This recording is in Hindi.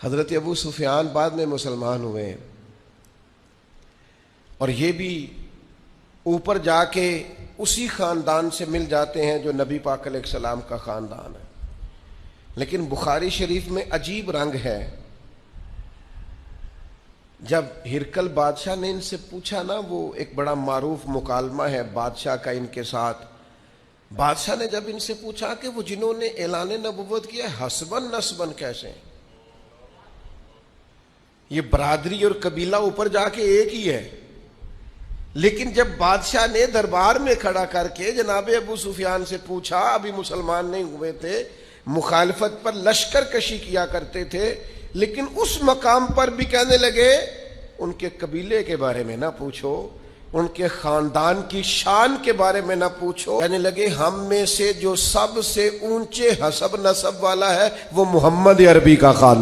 हजरत अबू सुफियान बाद में मुसलमान हुए और ये भी ऊपर जाके उसी खानदान से मिल जाते हैं जो नबी पाक अलैहिस्सलाम का खानदान है। लेकिन बुखारी शरीफ में अजीब रंग है, जब हिरकल बादशाह ने इनसे पूछा ना, वो एक बड़ा मारूफ मुकालमा है बादशाह का इनके साथ। बादशाह ने जब इनसे पूछा कि वो जिन्होंने ऐलान नबुव्वत किया हसबन नस्बन कैसे, ये बरादरी और कबीला ऊपर जाके एक ही है, लेकिन जब बादशाह ने दरबार में खड़ा करके जनाब अबू सुफियान से पूछा, अभी मुसलमान नहीं हुए थे, मुखालफत पर लश्कर कशी किया करते थे, लेकिन उस मकाम पर भी कहने लगे उनके कबीले के बारे में ना पूछो, उनके खानदान की शान के बारे में ना पूछो। कहने लगे हम में से जो सबसे ऊंचे हसब नसब वाला है वो मोहम्मद अरबी का खानदान।